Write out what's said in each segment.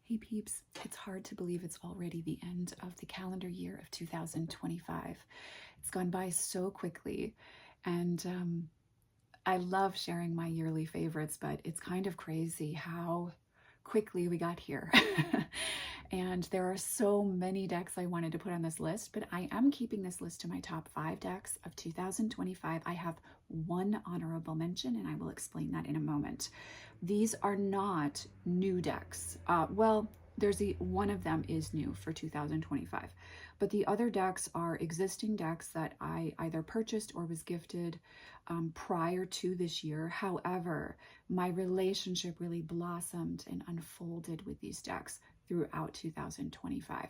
Hey peeps, it's hard to believe it's already the end of the calendar year of 2025. It's gone by so quickly, and I love sharing my yearly favorites, but it's kind of crazy how quickly we got here. And there are so many decks I wanted to put on this list, but I am keeping this list to my top 5 decks of 2025. I have one honorable mention, and I will explain that in a moment. These are not new decks. Well, one of them is new for 2025, but the other decks are existing decks that I either purchased or was gifted prior to this year. However, my relationship really blossomed and unfolded with these decks throughout 2025.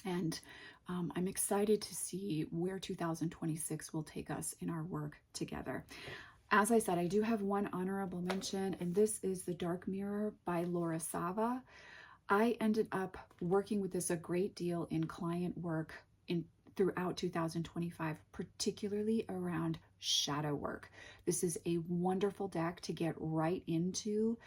And I'm excited to see where 2026 will take us in our work together. As I said, I do have one honorable mention, and this is The Dark Mirror by Laura Sava. I ended up working with this a great deal in client work throughout 2025, particularly around shadow work. This is a wonderful deck to get right into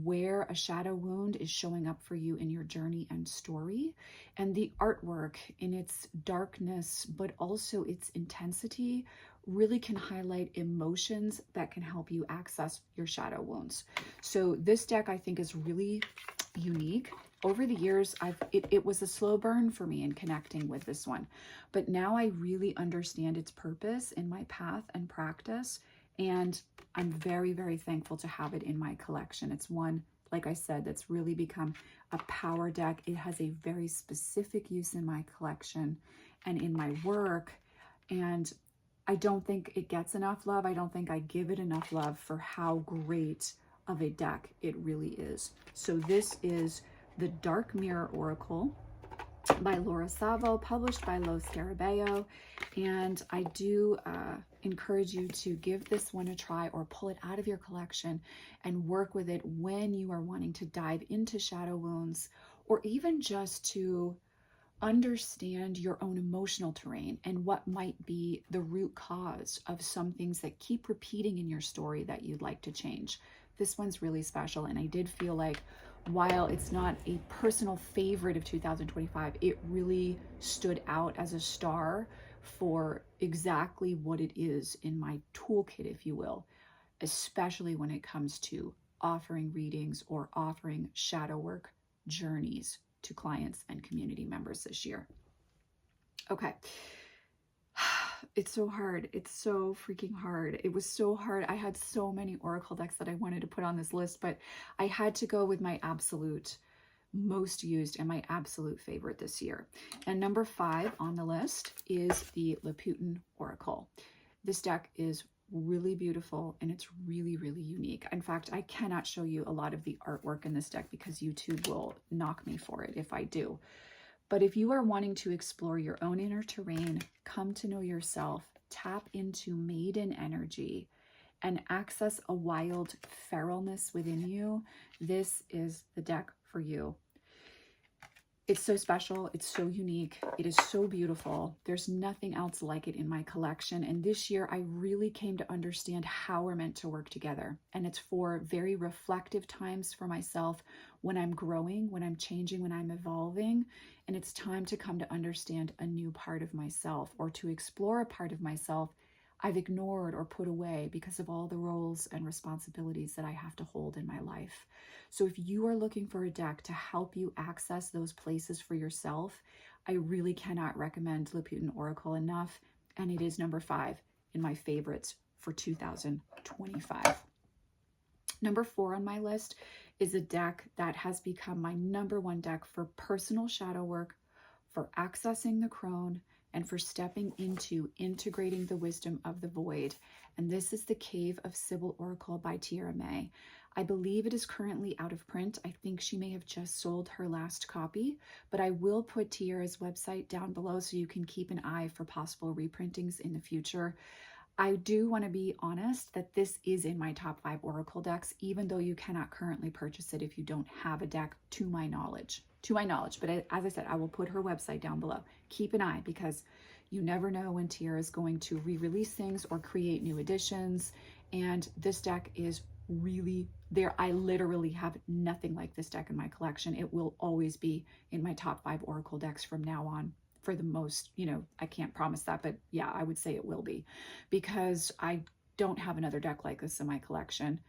where a shadow wound is showing up for you in your journey and story. And the artwork in its darkness, but also its intensity, really can highlight emotions that can help you access your shadow wounds. So this deck, I think, is really unique. Over the years, it was a slow burn for me in connecting with this one, but now I really understand its purpose in my path and practice, and I'm very, very thankful to have it in my collection. It's one, like I said, that's really become a power deck. It has a very specific use in my collection and in my work, and I don't think it gets enough love. I don't think I give it enough love for how great of a deck it really is. So this is The Dark Mirror Oracle by Laura Savo, published by Lo Scarabeo. And I do encourage you to give this one a try or pull it out of your collection and work with it when you are wanting to dive into shadow wounds, or even just to understand your own emotional terrain and what might be the root cause of some things that keep repeating in your story that you'd like to change. This one's really special, and I did feel like, while it's not a personal favorite of 2025, it really stood out as a star for exactly what it is in my toolkit, if you will, especially when it comes to offering readings or offering shadow work journeys to clients and community members this year. Okay. It's so hard. It's so freaking hard. It was so hard. I had so many Oracle decks that I wanted to put on this list, but I had to go with my absolute most used and my absolute favorite this year. And number 5 on the list is the Loputyn Oracle. This deck is really beautiful, and it's really, really unique. In fact, I cannot show you a lot of the artwork in this deck because YouTube will knock me for it if I do. But if you are wanting to explore your own inner terrain, come to know yourself, tap into maiden energy, and access a wild feralness within you, this is the deck for you. It's so special. It's so unique. It is so beautiful. There's nothing else like it in my collection. And this year, I really came to understand how we're meant to work together. And it's for very reflective times for myself when I'm growing, when I'm changing, when I'm evolving. And it's time to come to understand a new part of myself, or to explore a part of myself I've ignored or put away because of all the roles and responsibilities that I have to hold in my life. So if you are looking for a deck to help you access those places for yourself, I really cannot recommend Loputyn Oracle enough, and it is number 5 in my favorites for 2025. Number 4 on my list is a deck that has become my number 1 deck for personal shadow work, for accessing the crone, and for stepping into integrating the wisdom of the void. And this is the Cave of Sybil Oracle by Tiera May. I believe it is currently out of print. I think she may have just sold her last copy, but I will put Tiera's website down below so you can keep an eye for possible reprintings in the future. I do want to be honest that this is in my top 5 Oracle decks, even though you cannot currently purchase it if you don't have a deck to my knowledge. But as I said, I will put her website down below. Keep an eye, because you never know when Tiera is going to re-release things or create new editions. And this deck is really there. I literally have nothing like this deck in my collection. It will always be in my top 5 Oracle decks from now on, for the most, you know, I can't promise that, but yeah, I would say it will be, because I don't have another deck like this in my collection.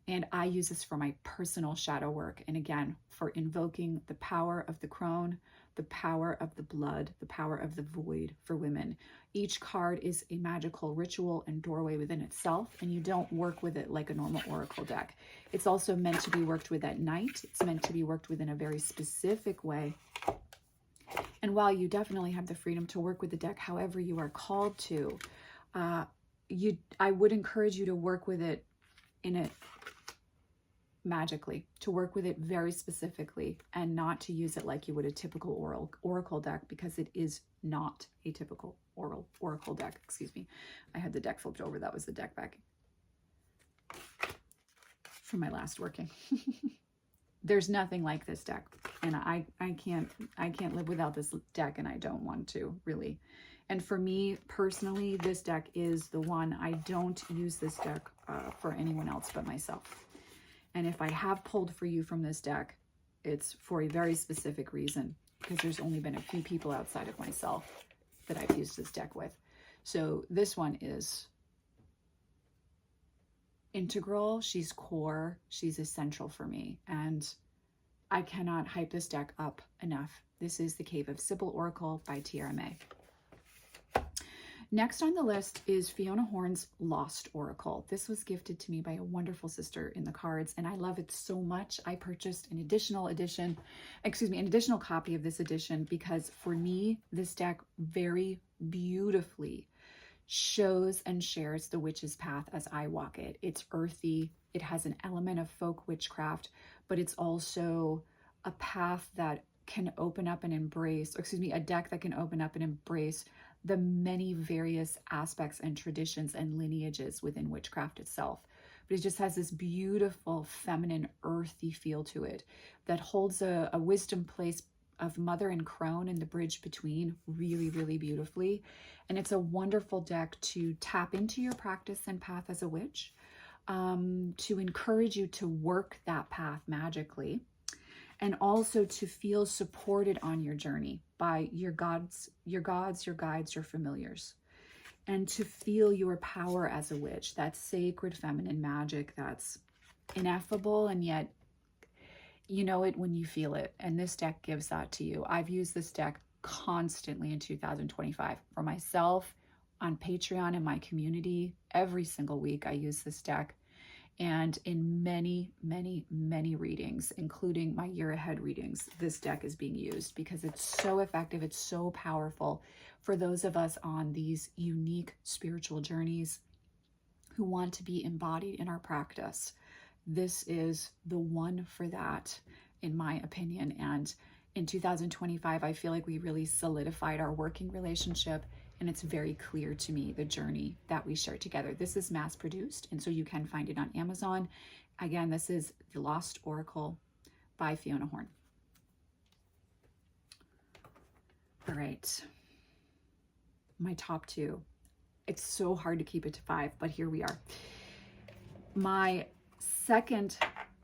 And I use this for my personal shadow work. And again, for invoking the power of the crone, the power of the blood, the power of the void for women. Each card is a magical ritual and doorway within itself, and you don't work with it like a normal Oracle deck. It's also meant to be worked with at night. It's meant to be worked with in a very specific way. And while you definitely have the freedom to work with the deck however you are called to, I would encourage you to work with it in a magically, to work with it very specifically, and not to use it like you would a typical Oracle deck, because it is not a typical Oracle deck. Excuse me. I had the deck flipped over. That was the deck back from my last working. There's nothing like this deck, and I can't live without this deck, and I don't want to, really. And for me personally, this deck is the one. I don't use this deck for anyone else but myself. And if I have pulled for you from this deck, it's for a very specific reason, because there's only been a few people outside of myself that I've used this deck with. So this one is integral. She's core. She's essential for me. And I cannot hype this deck up enough. This is the Cave of Sybil Oracle by Tiera May. Next on the list is Fiona Horn's Lost Oracle. This was gifted to me by a wonderful sister in the cards, and I love it so much. I purchased an additional copy of this edition, because for me, this deck very beautifully shows and shares the witch's path as I walk it. It's earthy. It has an element of folk witchcraft, but it's also a path that can open up and embrace, a deck that can open up and embrace the many various aspects and traditions and lineages within witchcraft itself. But it just has this beautiful feminine earthy feel to it that holds a wisdom place of mother and crone in the bridge between really, really beautifully. And it's a wonderful deck to tap into your practice and path as a witch, to encourage you to work that path magically, and also to feel supported on your journey by your gods, your guides, your familiars, and to feel your power as a witch, that sacred feminine magic that's ineffable, and yet you know it when you feel it. And this deck gives that to you. I've used this deck constantly in 2025 for myself, on Patreon, in my community. Every single week I use this deck. And in many, many, many readings, including my year ahead readings, this deck is being used because it's so effective. It's so powerful for those of us on these unique spiritual journeys who want to be embodied in our practice. This is the one for that, in my opinion. And in 2025, I feel like we really solidified our working relationship. And it's very clear to me the journey that we share together. This is mass produced, and so you can find it on Amazon. Again, this is The Lost Oracle by Fiona Horn. All right, my top 2. It's so hard to keep it to 5, but here we are. My second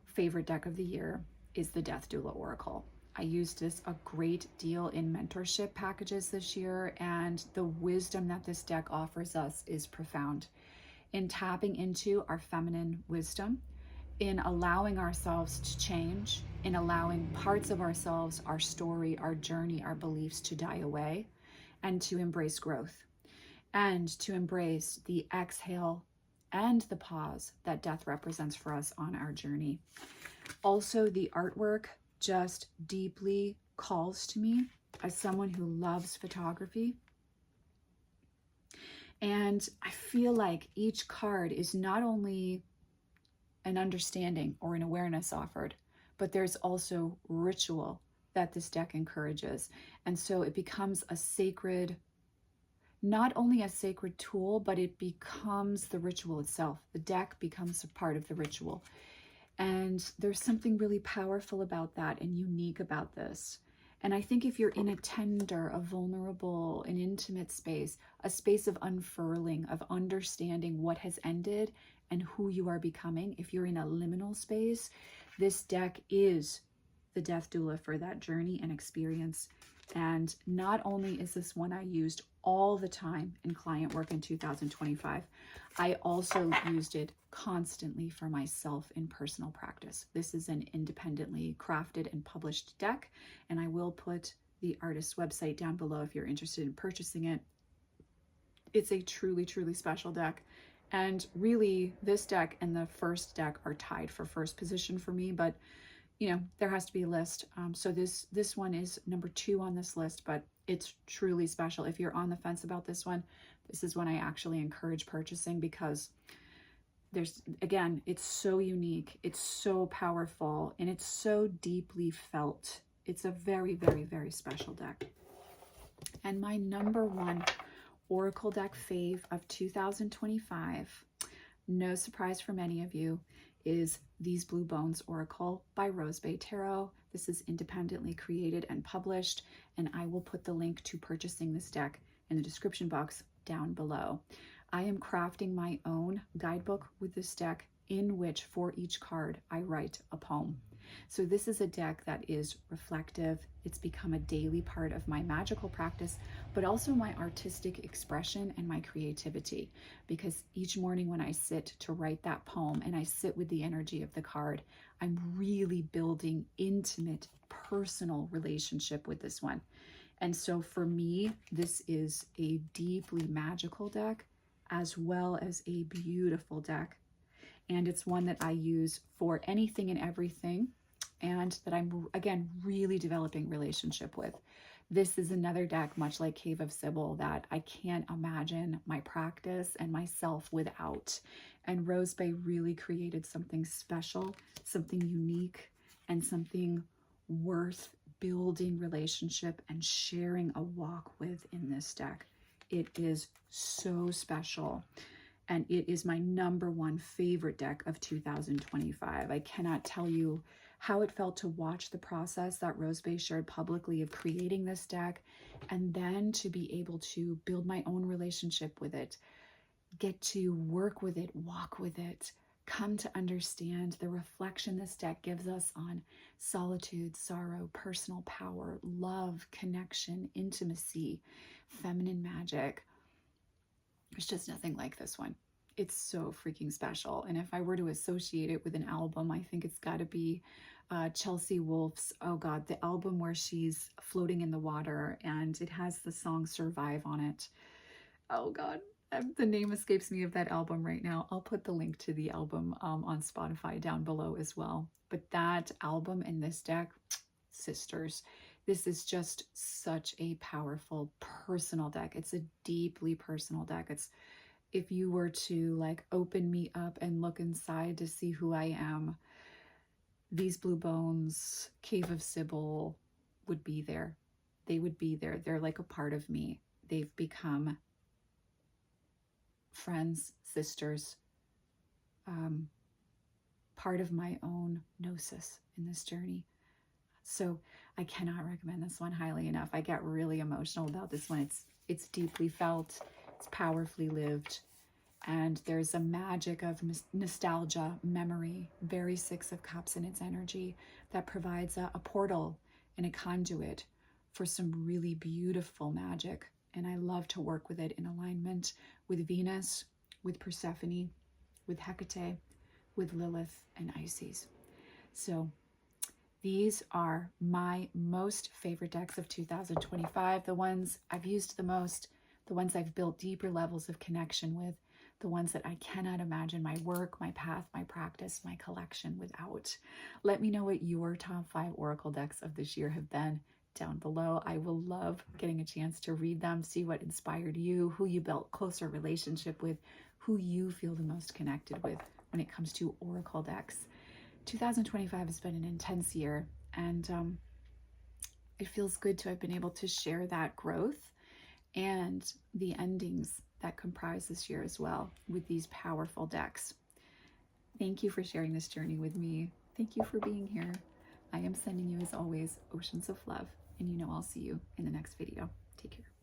favorite deck of the year is the Death Doula Oracle. I used this a great deal in mentorship packages this year, and the wisdom that this deck offers us is profound. In tapping into our feminine wisdom, in allowing ourselves to change, in allowing parts of ourselves, our story, our journey, our beliefs to die away, and to embrace growth, and to embrace the exhale and the pause that death represents for us on our journey. Also, the artwork just deeply calls to me as someone who loves photography. And I feel like each card is not only an understanding or an awareness offered, but there's also ritual that this deck encourages. And so it becomes a sacred, not only a sacred tool, but it becomes the ritual itself. The deck becomes a part of the ritual. And there's something really powerful about that and unique about this. And I think if you're in a tender, a vulnerable, an intimate space, a space of unfurling, of understanding what has ended and who you are becoming. If you're in a liminal space, this deck is the death doula for that journey and experience. And not only is this one I used all the time in client work in 2025, I also used it constantly for myself in personal practice. This is an independently crafted and published deck, and I will put the artist's website down below if you're interested in purchasing it. It's a truly, truly special deck. And really, this deck and the first deck are tied for first position for me, but you know, there has to be a list. So this one is number 2 on this list, but it's truly special. If you're on the fence about this one, this is one I actually encourage purchasing, because there's, again, it's so unique, it's so powerful, and it's so deeply felt. It's a very, very, very special deck. And my number 1 Oracle deck fave of 2025, no surprise for many of you, is These Blue Bones Oracle by Rose Bay Tarot. This is independently created and published, and I will put the link to purchasing this deck in the description box down below. I am crafting my own guidebook with this deck, in which for each card I write a poem. So this is a deck that is reflective. It's become a daily part of my magical practice, but also my artistic expression and my creativity, because each morning when I sit to write that poem and I sit with the energy of the card, I'm really building intimate, personal relationship with this one. And so for me, this is a deeply magical deck as well as a beautiful deck. And it's one that I use for anything and everything, and that I'm, again, really developing relationship with. This is another deck, much like Cave of Sybil, that I can't imagine my practice and myself without. And Rose Bay really created something special, something unique, and something worth building relationship and sharing a walk with in this deck. It is so special. And it is my number 1 favorite deck of 2025. I cannot tell you how it felt to watch the process that Rose Bay shared publicly of creating this deck, and then to be able to build my own relationship with it, get to work with it, walk with it, come to understand the reflection this deck gives us on solitude, sorrow, personal power, love, connection, intimacy, feminine magic. There's just nothing like this one. It's so freaking special. And if I were to associate it with an album, I think it's got to be Chelsea Wolfe's, oh God, the album where she's floating in the water and it has the song Survive on it. Oh God, the name escapes me of that album right now. I'll put the link to the album on Spotify down below as well. But that album and this deck, sisters. This is just such a powerful personal deck. It's a deeply personal deck. It's, if you were to like open me up and look inside to see who I am, These Blue Bones, Cave of Sybil would be there. They would be there. They're like a part of me. They've become friends, sisters, part of my own gnosis in this journey. So I cannot recommend this one highly enough. I get really emotional about this one. It's deeply felt, it's powerfully lived, and there's a magic of nostalgia, memory, very 6 of Cups in its energy, that provides a portal and a conduit for some really beautiful magic. And I love to work with it in alignment with Venus, with Persephone, with Hecate, with Lilith and Isis. So these are my most favorite decks of 2025, the ones I've used the most, the ones I've built deeper levels of connection with, the ones that I cannot imagine my work, my path, my practice, my collection without. Let me know what your top 5 Oracle decks of this year have been down below. I will love getting a chance to read them, see what inspired you, who you built closer relationship with, who you feel the most connected with when it comes to Oracle decks. 2025 has been an intense year, and it feels good to have been able to share that growth and the endings that comprise this year as well with these powerful decks. Thank you for sharing this journey with me. Thank you for being here. I am sending you, as always, oceans of love, and you know I'll see you in the next video. Take care.